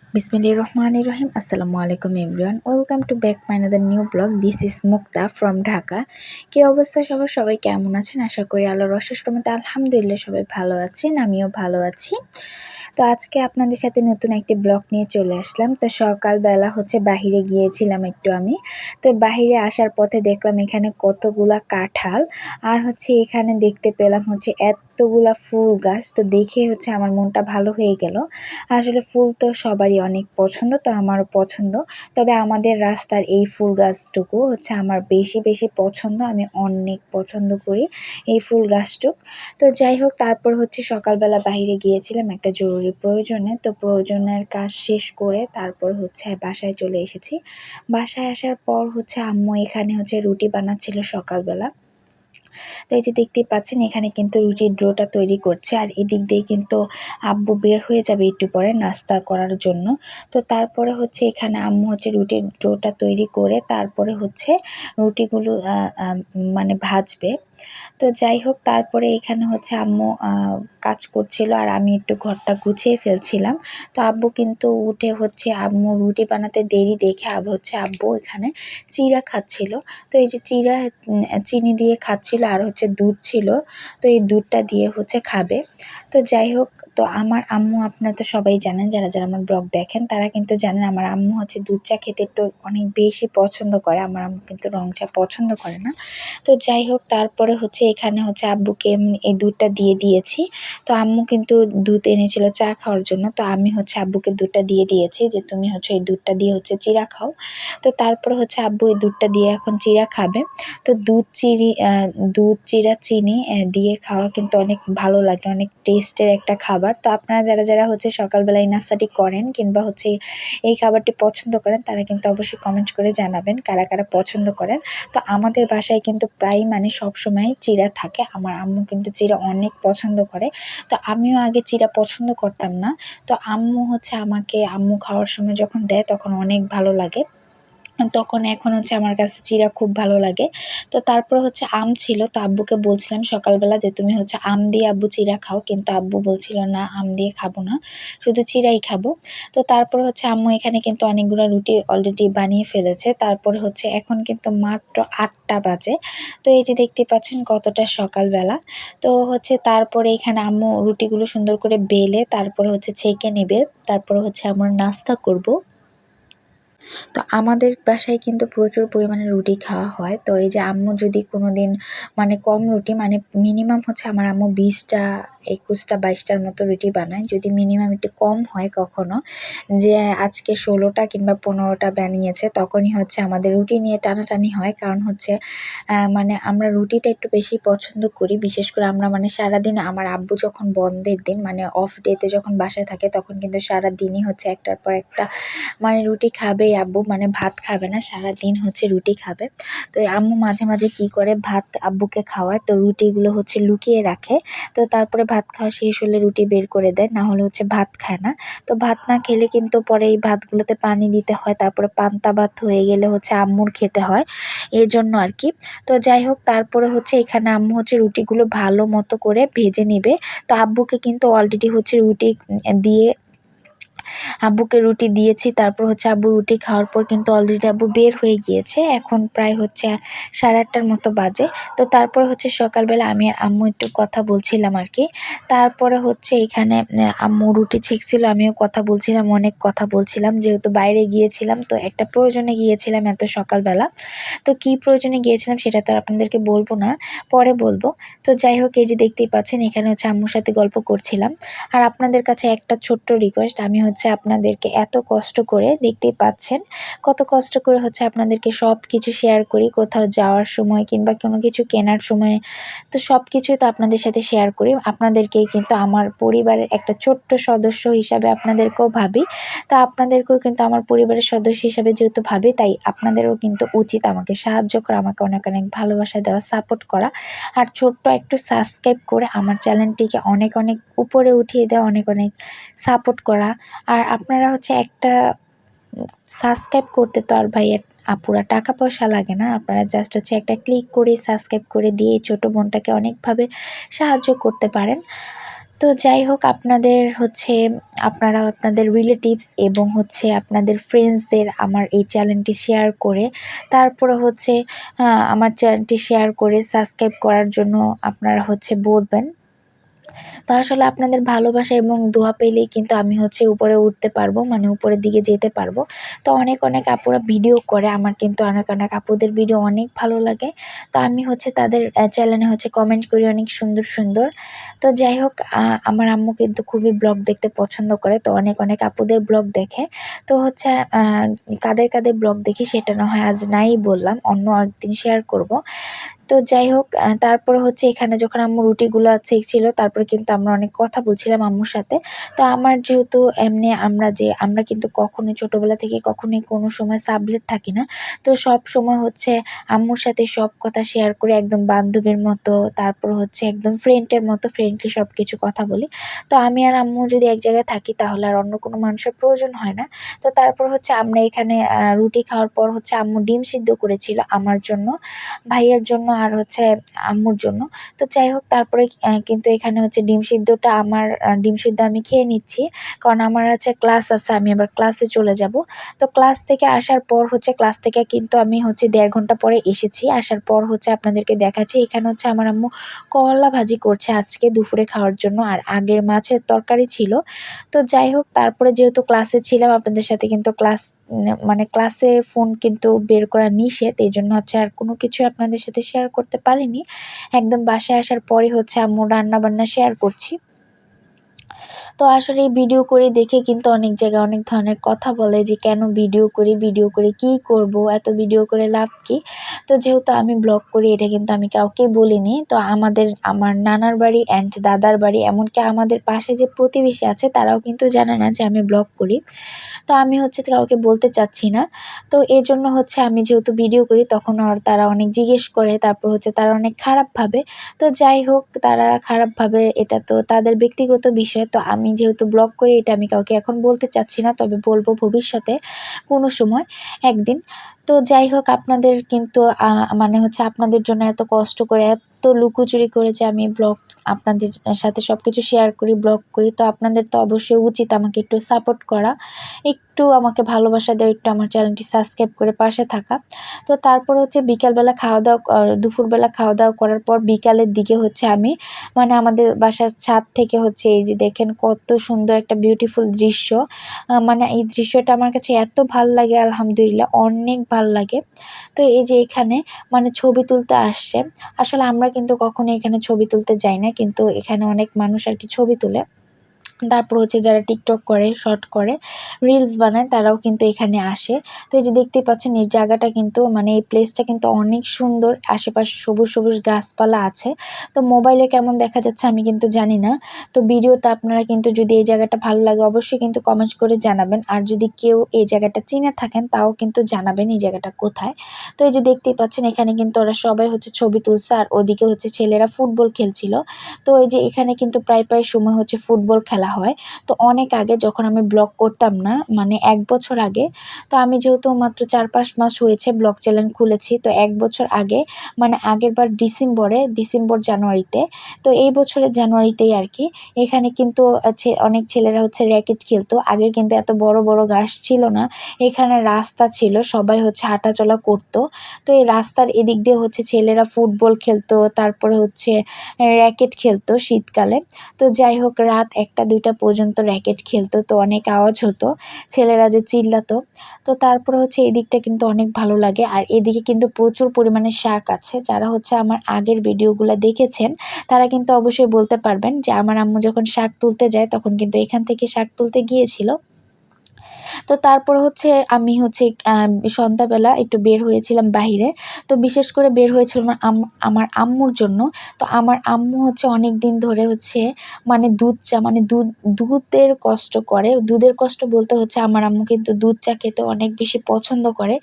Bismillahirrahmanirrahim. Assalamualaikum everyone. Welcome to back my another new blog. This is Mukta from Dhaka. কি অবস্থা সবাই কেমন আছেন? আশা করি আল্লাহর অশেষ রহমতে আলহামদুলিল্লাহ সবাই ভালো আছেন। আমিও ভালো আছি। তো আজকে আপনাদের সাথে নতুন একটি ব্লগ নিয়ে চলে আসলাম। তো সকালবেলা বাহিরে গিয়েছিলাম একটু আমি। তো বাহিরে আসার পথে দেখলাম এখানে কতগুলা কাঁঠাল আর এখানে দেখতে পেলাম এতগুলা ফুল গাছ। তো দেখে আমার মনটা ভালো হয়ে গেল। আসলে ফুল তো সবারই অনেক পছন্দ, তো আমারও পছন্দ। তবে আমাদের রাস্তার এই ফুল গাছটুকু আমার বেশি পছন্দ। আমি অনেক পছন্দ করি এই ফুল গাছটুক। তো যাই হোক, তারপর সকালবেলা বাইরে গিয়েছিলাম একটা জরুরি প্রয়োজনে। তো প্রয়োজনের কাজ শেষ করে তারপর বাসায় চলে এসেছি। বাসায় আসার পর আম্মু এখানে রুটি বানাচ্ছিল সকালবেলা। তো এই যে দেখতেই পাচ্ছেন এখানে কিন্তু রুটির ডোটা তৈরি করছে, আর এদিক দিয়ে কিন্তু আব্বু বের হয়ে যাবে একটু পরে নাস্তা করার জন্য। তো তারপরে এখানে আম্মু রুটির ডোটা তৈরি করে তারপরে রুটিগুলো মানে ভাজবে। তো যাই হোক, তারপরে এখানে আম্মু কাজ করছিল আর আমি একটু ঘরটা গুছিয়ে ফেলছিলাম। তো আব্বু কিন্তু উঠে আম্মু রুটি বানাতে দেরি দেখে আব্বু এখানে চিড়া খাচ্ছিল। তো এই যে চিড়া চিনি দিয়ে খাচ্ছিল আর দুধ ছিল, তো এই দুধটা দিয়ে খাবে। তো যাই হোক, তো আমার আম্মু, আপনারা তো সবাই জানেন, যারা আমার ব্লগ দেখেন তারা কিন্তু জানেন আমার আম্মু দুধ চা খেতে একটু অনেক বেশি পছন্দ করে। আমার আম্মু কিন্তু রং চা পছন্দ করে না। তো যাই হোক, তারপরে এখানে আব্বুকে এই দুধটা দিয়ে দিয়েছি। তো আম্মু কিন্তু দুধ এনেছিল চা খাওয়ার জন্য। তো আমি আব্বুকে দুধটা দিয়ে দিয়েছি যে তুমি এই দুধটা দিয়ে চিড়া খাও। তো তারপরে আব্বু এই দুধটা দিয়ে এখন চিড়া খাবে। তো দুধ চিড়া চিনি দিয়ে খাওয়া কিন্তু অনেক ভালো লাগে, অনেক টেস্টের একটা খাবার। তো আপনারা যারা সকালবেলা এই নাস্তাটি করেন কিংবা এই খাবারটি পছন্দ করেন তারা কিন্তু অবশ্যই কমেন্ট করে জানাবেন কারা কারা পছন্দ করেন। তো আমাদের বাসায় কিন্তু প্রায় সবসময় চিড়া থাকে। আমার আম্মু কিন্তু চিড়া অনেক পছন্দ করে। তো আমিও আগে চিড়া পছন্দ করতাম না। তো আম্মু আমাকে আম্মু খাওয়ার সময় যখন দেয় তখন অনেক ভালো লাগে। তখন এখন আমার কাছে চিড়া খুব ভালো লাগে। তো তারপর আম ছিল। তো আব্বুকে বলছিলাম সকালবেলা যে তুমি আম দিয়ে আব্বু চিড়া খাও, কিন্তু আব্বু বলছিল না, আম দিয়ে খাবো না, শুধু চিড়াই খাবো। তো তারপর আম্মু এখানে কিন্তু অনেকগুলো রুটি অলরেডি বানিয়ে ফেলেছে। তারপরে এখন কিন্তু মাত্র 8টা বাজে। তো এই যে দেখতে পাচ্ছেন কতটা সকালবেলা। তো তারপরে এখানে আম্মু রুটিগুলো সুন্দর করে বেলে তারপরে ছেঁকে নেবে। তারপরে আমরা নাস্তা করব। তো আমাদের বাসায় কিন্তু প্রচুর পরিমাণে রুটি খাওয়া হয়। তো এই যে আম্মু যদি কোনোদিন কম রুটি মিনিমাম আমার আম্মু 20টা 21টা 22টার মতো রুটি বানায়। যদি মিনিমাম একটু কম হয় কখনো, যে আজকে 16টা কিংবা 15টা বানিয়েছে, তখনই আমাদের রুটি নিয়ে টানাটানি হয়। কারণ আমরা রুটিটা একটু বেশি পছন্দ করি। বিশেষ করে আমরা সারাদিন আমার আব্বু যখন বন্ধের দিন অফ ডেতে যখন বাসায় থাকে তখন কিন্তু সারাদিনই একটার পর একটা রুটি খাবেই আব্বু, ভাত খাবে না, সারাদিন রুটি খাবে। তো আম্মু মাঝে মাঝে কি করে, ভাত আব্বুকে খাওয়ায়, তো রুটিগুলো লুকিয়ে রাখে। তো তারপরে ভাত খাওয়া শেষ হলে রুটি বের করে দেয়, না হলে ভাত খায় না। তো ভাত না খেলে কিন্তু পরে এই ভাতগুলোতে পানি দিতে হয়, তারপরে পান্তা ভাত হয়ে গেলে আম্মুর খেতে হয়, এই জন্য আর কি। তো যাই হোক, তারপরে এখানে আম্মু রুটিগুলো ভালো মতো করে ভেজে নেবে। তো আব্বুকে কিন্তু অলরেডি রুটি দিয়ে আব্বুকে রুটি দিয়েছি। তারপর আব্বু রুটি খাওয়ার পর কিন্তু অলরেডি আব্বু বের হয়ে গিয়েছে। এখন প্রায় 8:30টার মতো বাজে। তো তারপরে সকালবেলা আমি আর আম্মু একটু কথা বলছিলাম আর কি। তারপরে এখানে আম্মু রুটি ছেঁকছিল, আমিও কথা বলছিলাম, অনেক কথা বলছিলাম, যেহেতু বাইরে গিয়েছিলাম। তো একটা প্রয়োজনে গিয়েছিলাম এত সকালবেলা। তো কি প্রয়োজনে গিয়েছিলাম সেটা তো আর আপনাদেরকে বলবো না, পরে বলবো। তো যাই হোক, এই যে দেখতেই পাচ্ছেন এখানে আম্মুর সাথে গল্প করছিলাম। আর আপনাদের কাছে একটা ছোট্ট রিকোয়েস্ট, আমি আপনাদেরকে এত কষ্ট করে, দেখতেই পাচ্ছেন কত কষ্ট করে আপনাদেরকে সব কিছু শেয়ার করি, কোথাও যাওয়ার সময় কিংবা কোনো কিছু কেনার সময়। তো সব কিছুই তো আপনাদের সাথে শেয়ার করি। আপনাদেরকেই কিন্তু আমার পরিবারের একটা ছোট্ট সদস্য হিসাবে আপনাদেরকেও ভাবি। তো আপনাদেরকেও কিন্তু আমার পরিবারের সদস্য হিসাবে যেহেতু ভাবি, তাই আপনাদেরও কিন্তু উচিত আমাকে সাহায্য করা, আমাকে অনেক অনেক ভালোবাসা দেওয়া, সাপোর্ট করা, আর ছোট্ট একটু সাবস্ক্রাইব করে আমার চ্যানেলটিকে অনেক অনেক উপরে উঠিয়ে দেওয়া, অনেক অনেক সাপোর্ট করা। আর আপনারা একটা সাবস্ক্রাইব করতে তো আর ভাই আপুরা টাকা পয়সা লাগে না। আপনারা জাস্ট একটা ক্লিক করে সাবস্ক্রাইব করে দিয়ে এই ছোটো বোনটাকে অনেকভাবে সাহায্য করতে পারেন। তো যাই হোক, আপনারা আপনাদের রিলেটিভস এবং আপনাদের ফ্রেন্ডসদের আমার এই চ্যানেলটি শেয়ার করে, তারপরে আমার চ্যানেলটি শেয়ার করে সাবস্ক্রাইব করার জন্য আপনারা বলবেন। তো আসলে আপনাদের ভালোবাসা এবং দোয়া পেলেই কিন্তু আমি উপরে উঠতে পারবো, মানে উপরের দিকে যেতে পারবো। তো অনেক আপুরা ভিডিও করে, আমার কিন্তু অনেক আপুদের ভিডিও অনেক ভালো লাগে। তো আমি তাদের চ্যানেলে কমেন্ট করি অনেক সুন্দর। তো যাই হোক, আমার আম্মু কিন্তু খুবই ব্লগ দেখতে পছন্দ করে। তো অনেক আপুদের ব্লগ দেখে। তো কাদের ব্লগ দেখি সেটা না হয় আজ নাই বললাম, অন্য একদিন শেয়ার করব। তো যাই হোক, তারপরে এখানে যখন আম্মু রুটিগুলো ছেঁকছিল, তারপরে কিন্তু আমরা অনেক কথা বলছিলাম আম্মুর সাথে। তো আমার যেহেতু এমনি আমরা কিন্তু কখনোই ছোটবেলা থেকে কখনোই কোনো সময় সাবলেট থাকি না। তো সবসময় আম্মুর সাথে সব কথা শেয়ার করে একদম বান্ধবীর মতো, তারপর একদম ফ্রেন্ডের মতো ফ্রেন্ডলি সবকিছু কথা বলি। তো আমি আর আম্মু যদি এক জায়গায় থাকি তাহলে আর অন্য কোনো মানুষের প্রয়োজন হয় না। তো তারপর আমরা এখানে রুটি খাওয়ার পর আম্মু ডিম সিদ্ধ করেছিল আমার জন্য, ভাইয়ার জন্য আর আম্মুর জন্য। তো যাই হোক, তারপরে কিন্তু এখানে ডিম সিদ্ধটা ডিম সিদ্ধ আমি খেয়ে নিচ্ছি। কারণ আমার ক্লাস আছে, আমি আবার ক্লাসে চলে যাব। তো ক্লাস থেকে আসার পর ক্লাস থেকে কিন্তু আমি ১.৫ ঘন্টা পরে এসেছি। আসার পর আপনাদেরকে দেখাচ্ছি। এখানে আমার আম্মু করলা ভাজি করছে আজকে দুপুরে খাওয়ার জন্য, আর আগের মাছের তরকারি ছিল। তো যাই হোক, তারপরে যেহেতু ক্লাসে ছিলাম আপনাদের সাথে কিন্তু মানে ক্লাসে ফোন কিন্তু বের করা নিষেধ। এইজন্য আর কোনো কিছু আপনাদের সাথে শেয়ার করতে পারিনি। একদম বাসায় আসার পরে আম্মুর রান্না-বান্না শেয়ার করছি। তো আসলে এই ভিডিও করে দেখে কিন্তু অনেক জায়গায় অনেক ধরনের কথা বলে যে, "কেন ভিডিও করে কি করব? এত ভিডিও করে লাভ কি?" তো যেহেতু আমি ব্লগ করি এটা কিন্তু আমি কাউকে বলিনি। তো আমার নানার বাড়ি অ্যান্ড দাদার বাড়ি, এমনকি আমাদের পাশে যে প্রতিবেশী আছে তারাও কিন্তু জানে না যে আমি ব্লগ করি। তো আমি কাউকে বলতে চাচ্ছি না। তো এজন্য আমি যেহেতু ভিডিও করি তখন তারা অনেক জিজ্ঞেস করে, তারপর তারা অনেক খারাপ ভাবে। তো যাই হোক, তারা খারাপ ভাবে এটা তো তাদের ব্যক্তিগত বিষয়। তো আমি যেহেতু ব্লগ করি এটা আমি কাউকে এখন বলতে চাচ্ছি না। তবে বলব ভবিষ্যতে কোনো সময় একদিন। তো যাই হোক, আপনাদের কিন্তু মানে আপনাদের জন্য এত কষ্ট করে, এত লুকোচুরি করে যে আমি আপনাদের সাথে সবকিছু শেয়ার করি, ব্লগ করি। তো আপনাদের তো অবশ্যই উচিত আমাকে একটু সাপোর্ট করা, একটু আমাকে ভালোবাসা দেওয়া, একটু আমার চ্যানেলটি সাবস্ক্রাইব করে পাশে থাকা। তো তারপর বিকালবেলা দুপুরবেলা খাওয়া-দাওয়া করার পর বিকালের দিকে আমি মানে আমাদের বাসার ছাদ থেকে এই যে দেখেন কত সুন্দর একটা বিউটিফুল দৃশ্য। মানে এই দৃশ্যটা আমার কাছে এত ভাল লাগে, আলহামদুলিল্লাহ অনেক ভাল লাগে। তো এই যে এখানে মানে ছবি তুলতে আসছে। আসলে আমরা কিন্তু কখনো এখানে ছবি তুলতে যাই না। কিন্তু এখানে অনেক মানুষ আরকি ছবি তোলে। তারপর যারা টিকটক করে, শর্ট করে, রিলস বানায় তারাও কিন্তু এখানে আসে। তো এই যে দেখতেই পাচ্ছেন এই জায়গাটা কিন্তু মানে এই প্লেসটা কিন্তু অনেক সুন্দর। আশেপাশে সবুজ গাছপালা আছে। তো মোবাইলে কেমন দেখা যাচ্ছে আমি কিন্তু জানি না। তো ভিডিওতে আপনারা কিন্তু যদি এই জায়গাটা ভালো লাগে অবশ্যই কিন্তু কমেন্ট করে জানাবেন। আর যদি কেউ এই জায়গাটা চিনে থাকেন তাও কিন্তু জানাবেন এই জায়গাটা কোথায়। তো এই যে দেখতেই পাচ্ছেন এখানে কিন্তু ওরা সবাই ছবি তুলছে, আর ওদিকে ছেলেরা ফুটবল খেলছিল। তো এই যে এখানে কিন্তু প্রায় সময় ফুটবল খেলা হয়। তো অনেক আগে যখন আমি ব্লগ করতাম না, মানে ১ বছর আগে, তো আমি যেহেতু মাত্র ৪-৫ মাস হয়েছে ব্লগ চ্যানেল খুলেছি। তো ১ বছর আগে মানে আগেরবার ডিসেম্বর-জানুয়ারিতে, তো এই বছরের জানুয়ারিতেই আরকি এখানে কিন্তু অনেক ছেলেরা র‍্যাকেট খেলতো। আগে কিন্তু এত বড় ঘাস ছিল না। এখানে রাস্তা ছিল, সবাই হাঁটাচলা করতো। তো এই রাস্তার এদিক দিয়ে ছেলেরা ফুটবল খেলতো, তারপরে র‍্যাকেট খেলতো শীতকালে। তো যাই হোক, রাত ১টা-২টা পর্যন্ত র‍্যাকেট খেলতো। তো অনেক আওয়াজ হতো, ছেলেরা যে চিল্লাতো। তো তারপরে এদিকটা কিন্তু অনেক ভালো লাগে। আর এদিকে কিন্তু প্রচুর পরিমাণে শাক আছে। যারা আমার আগের ভিডিওগুলা দেখেছেন তারা কিন্তু অবশ্যই বলতে পারবেন যে আমার আম্মু যখন শাক তুলতে যায় তখন কিন্তু এখান থেকে শাক তুলতে গিয়েছিল। তো তারপর আমি আ সন্ধ্যাবেলা একটু বের হয়েছিলাম বাহিরে। তো বিশেষ করে বের হয়েছিলাম আমার আম্মুর জন্য। তো আমার আম্মু অনেকদিন ধরে মানে দুধের কষ্ট করে। দুধের কষ্ট বলতে আমার আম্মু কিন্তু দুধ চা খেতে অনেক বেশি পছন্দ করে।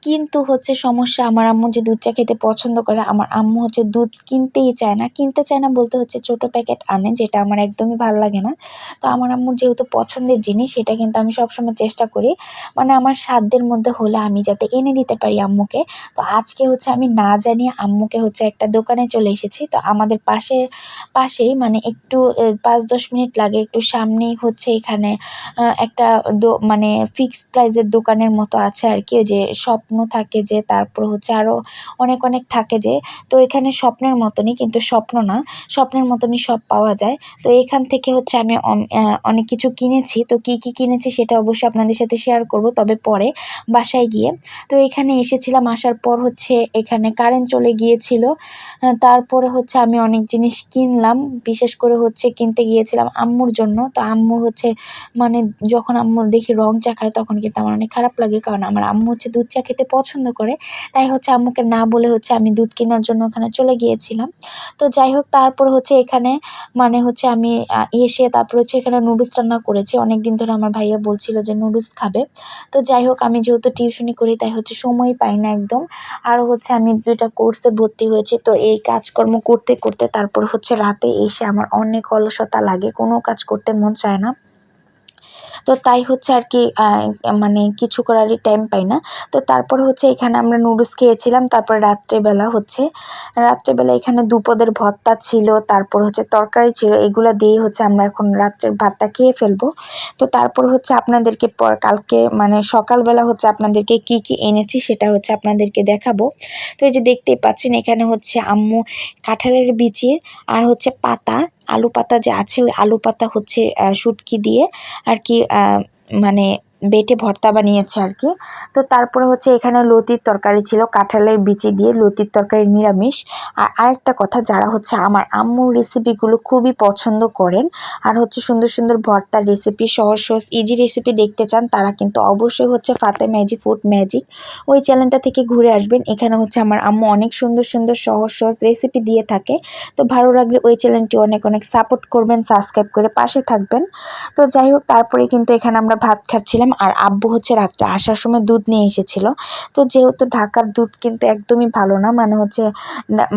কিন্তু সমস্যা, আমার আম্মু যে দুধ চা খেতে পছন্দ করে, আমার আম্মু দুধ কিনতেই চায় না। কিনতে চায় না বলতে ছোট প্যাকেট আনে, যেটা আমার একদমই ভাল লাগে না। তো আমার আম্মুর যেহেতু পছন্দের জিনিস সেটা কিন্তু আমি সবসময় চেষ্টা করি করি, মানে আমার সাধ্যের মধ্যে হলে আমি যাতে এনে দিতে পারি আম্মুকে। তো আজকে হচ্ছে আমি না জানিয়ে আম্মুকে হচ্ছে একটা দোকানে চলে এসেছি। তো আমাদের পাশেই মানে একটু ৫-১০ মিনিট লাগে, একটু সামনেই হচ্ছে এখানে একটা মানে ফিক্সড প্রাইসের দোকানের মতো আছে আর কি। ওই যে স্বপ্ন থাকে যে, তারপর হচ্ছে আরও অনেক অনেক থাকে যে, তো এখানে স্বপ্নের মতনই, কিন্তু স্বপ্ন না, স্বপ্নের মতনই সব পাওয়া যায়। তো এখান থেকে হচ্ছে আমি অনেক কিছু কিনেছি। তো কি কি কিনেছি সেটা অবশ্যই আপনাদের সাথে শেয়ার করব, তবে পরে বাসায় গিয়ে। তো এখানে এসেছিলাম, আসার পর হচ্ছে এখানে কারেন্ট চলে গিয়েছিল। তারপরে হচ্ছে আমি অনেক জিনিস কিনলাম, বিশেষ করে হচ্ছে কিনতে গিয়েছিলাম আম্মুর জন্য। তো আম্মুর হচ্ছে মানে যখন আম্মু দেখি রং চা খায় তখন কিন্তু আমার অনেক খারাপ লাগে, কারণ আমার আম্মু হচ্ছে দুধ চা খেতে পছন্দ করে। তাই হচ্ছে আম্মুকে না বলে হচ্ছে আমি দুধ কেনার জন্য ওখানে চলে গিয়েছিলাম। তো যাই হোক, তারপর হচ্ছে এখানে মানে হচ্ছে আমি এসে তারপর হচ্ছে এখানে নুডলস রান্না করেছি। অনেকদিন ধরে আমার ভাইয়া বলছিল যে নুডলস খাবে। তো যাই হোক, আমি যেহেতু টিউশনি করি তাই হচ্ছে সময় পাই না একদম। আরও হচ্ছে আমি ২টা কোর্সে ভর্তি হয়েছি। তো এই কাজকর্ম করতে করতে তারপর হচ্ছে রাতে এসে আমার অনেক অলসতা লাগে, কোনো কাজ করতে মন চায় না। তো তাই হচ্ছে আর কি মানে কিছু করারই টাইম পাই না। তো তারপরে হচ্ছে এখানে আমরা নুডলস খেয়েছিলাম। তারপরে রাত্রেবেলা এখানে দুপদের ভর্তা ছিল, তারপর হচ্ছে তরকারি ছিল। এগুলা দিয়েই হচ্ছে আমরা এখন রাত্রের ভাতটা খেয়ে ফেলবো। তো তারপর হচ্ছে আপনাদেরকে কালকে মানে সকালবেলা হচ্ছে আপনাদেরকে কি কি এনেছি সেটা হচ্ছে আপনাদেরকে দেখাবো। তো এই যে দেখতেই পাচ্ছেন, এখানে হচ্ছে আম্মু কাঁঠালের বিচির আর হচ্ছে আলু পাতা যে আছে, ওই আলু পাতা হচ্ছে শুটকি দিয়ে আর কি মানে বেটে ভর্তা বানিয়েছে আর কি। তো তারপরে হচ্ছে এখানে লতির তরকারি ছিল, কাঁঠালের বিচি দিয়ে লতির তরকারি, নিরামিষ। আর আরেকটা কথা, যারা হচ্ছে আমার আম্মুর রেসিপিগুলো খুবই পছন্দ করেন আর হচ্ছে সুন্দর সুন্দর ভর্তার রেসিপি, সহজ সহজ ইজি রেসিপি দেখতে চান, তারা কিন্তু অবশ্যই হচ্ছে ফাতেমা ইজি ফুড ম্যাজিক ওই চ্যানেলটা থেকে ঘুরে আসবেন। এখানে হচ্ছে আমার আম্মু অনেক সুন্দর সুন্দর সহজ সহজ রেসিপি দিয়ে থাকে। তো ভালো লাগলে ওই চ্যানেলটি অনেক অনেক সাপোর্ট করবেন, সাবস্ক্রাইব করে পাশে থাকবেন। তো যাই হোক, তারপরে কিন্তু এখানে আমরা ভাত খাচ্ছিলাম আর আব্বু হচ্ছে রাত্রে আসার সময় দুধ নিয়ে এসেছিল। তো যেহেতু ঢাকার দুধ কিন্তু একদমই ভালো না, মানে হচ্ছে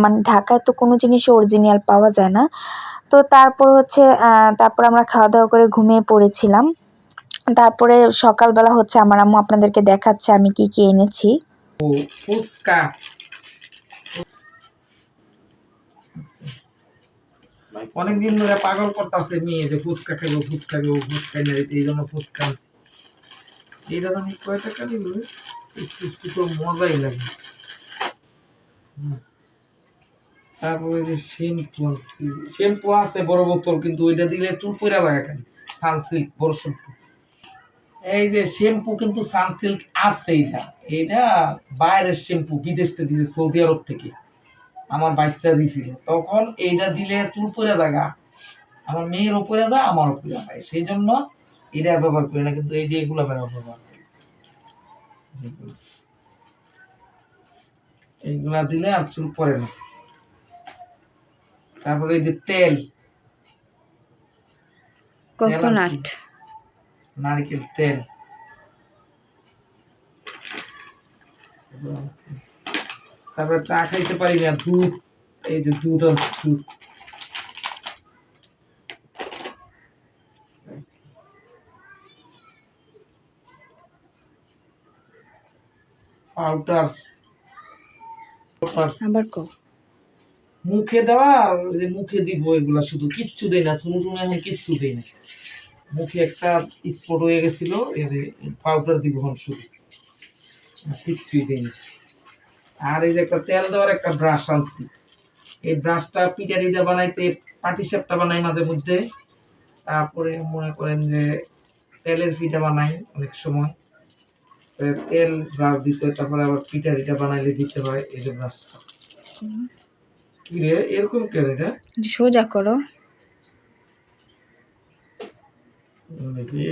মানে ঢাকায় তো কোনো জিনিসই অরিজিনাল পাওয়া যায় না। তো তারপর হচ্ছে তারপর আমরা খাওয়া দাওয়া করে ঘুমিয়ে পড়েছিলাম। তারপরে সকালবেলা হচ্ছে আমার আম্মু আপনাদেরকে দেখাচ্ছে আমি কি কি এনেছি। ফুচকা অনেকদিন ধরে পাগল করতেছে মেয়ে যে ফুচকা খাবো ফুচকা খাবো, ফুচকা নিয়ে এই জন্য ফুচকা আনছি। এইটা আমি কয় টাকা দিল, তো মজাই লাগে। তারপরে যে শ্যাম্পু আছে বড় বোতল, কিন্তু ওইটা দিলে চুল পয়রা লাগে খালি। সানসিল্ক বড় শ্যাম্পু, এই যে শ্যাম্পু কিন্তু সানসিল্ক আছে। এটা বাইরের শ্যাম্পু, বিদেশ থেকে দিয়েছে, সৌদি আরব থেকে আমার বাইশটা দিছিল। তখন এইটা দিলে চুল পরে জায়গা, আমার মেয়ের ওপরে যায়, আমার ওপরে যায়, সেই জন্য এটা ব্যবহার করি না। কিন্তু এই যে এগুলো ব্যবহার করি, এইগুলা দিলে আর চুল পরে না। তারপরে এই যে তেল, কোকোনাট, নারকেল তেল। তারপরে চা খাইতে পারি না, দুধ, এই যে দুধ পাউডার, আবার মুখে দেওয়া, আর যে মুখে দিব এগুলা শুধু, কিচ্ছু দেয় না, চুন টুন এখন কিচ্ছু দেয় না। মুখে একটা স্পট হয়ে গেছিল, এই যে পাউডার দিব শুধু, কিচ্ছুই দেয় না। আর এই যে একটা তেল দেওয়ার একটা ব্রাশ আনছি, এই ব্রাশটা পিঠারিটা বানাইতে, পাটি সাপটা বানাই মাঝে মধ্যে। তারপরে মনে করেন যে তেলের পিঠা বানাই অনেক সময়, তেল ব্রাশ দিতে হয়। তারপরে আবার পিঠারিটা বানাইলে দিতে হয় এই যে ব্রাশটা। কি রে এরকম কেন? এটা সোজা করো।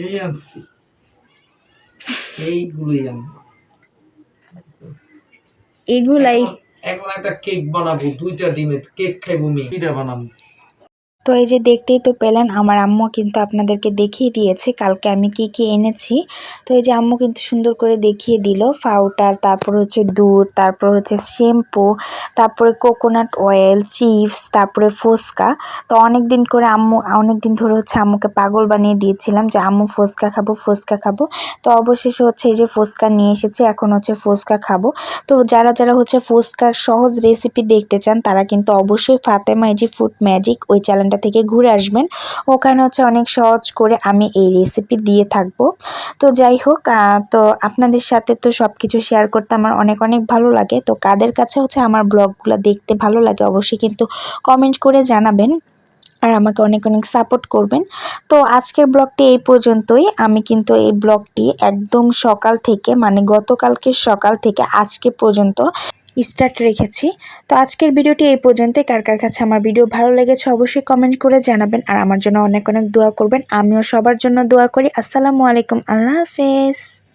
এই আনছি, এইগুলোই আনবো। এগুলাই এখন একটা কেক বানাবো, 2টা ডিমের কেক খাইবো, মেয়ে পিঠা বানাবো। তো এই যে দেখতেই তো পেলেন আমার আম্মু কিন্তু আপনাদেরকে দেখিয়ে দিয়েছে কালকে আমি কি কি এনেছি। তো এই যে আম্মু কিন্তু সুন্দর করে দেখিয়ে দিল পাউডার, তারপর হচ্ছে দুধ, তারপর হচ্ছে শ্যাম্পু, তারপরে কোকোনাট অয়েল, চিপস, তারপরে ফুচকা। তো অনেক দিন ধরে হচ্ছে আম্মুকে পাগল বানিয়ে দিয়েছিলাম যে আম্মু ফুচকা খাবো ফুচকা খাবো। তো অবশেষে হচ্ছে এই যে ফুচকা নিয়ে এসেছে, এখন হচ্ছে ফুচকা খাবো। তো যারা যারা হচ্ছে ফুচকার সহজ রেসিপি দেখতে চান তারা কিন্তু অবশ্যই ফাতেমা এই যে ফুড ম্যাজিক ওই চ্যানেলটা থেকে ঘুরে আসবেন। ওখানে হচ্ছে অনেক সহজ করে আমি এই রেসিপি দিয়ে থাকবো। তো যাই হোক, তো আপনাদের সাথে তো সব কিছু শেয়ার করতে আমার অনেক অনেক ভালো লাগে। তো কাদের কাছে হচ্ছে আমার ব্লগগুলো দেখতে ভালো লাগে অবশ্যই কিন্তু কমেন্ট করে জানাবেন আর আমাকে অনেক অনেক সাপোর্ট করবেন। তো আজকের ব্লগটি এই পর্যন্তই। আমি কিন্তু এই ব্লগটি একদম সকাল থেকে মানে গতকালকে সকাল থেকে আজকে পর্যন্ত স্টার্ট রেখেছি। তো আজকের ভিডিওটি এই পর্যন্তই। কার কার কাছে আমার ভিডিও ভালো লেগেছে অবশ্যই কমেন্ট করে জানাবেন আর আমার জন্য অনেক অনেক দোয়া করবেন। আমিও সবার জন্য দোয়া করি। আসসালামু আলাইকুম, আল্লাহ হাফেজ।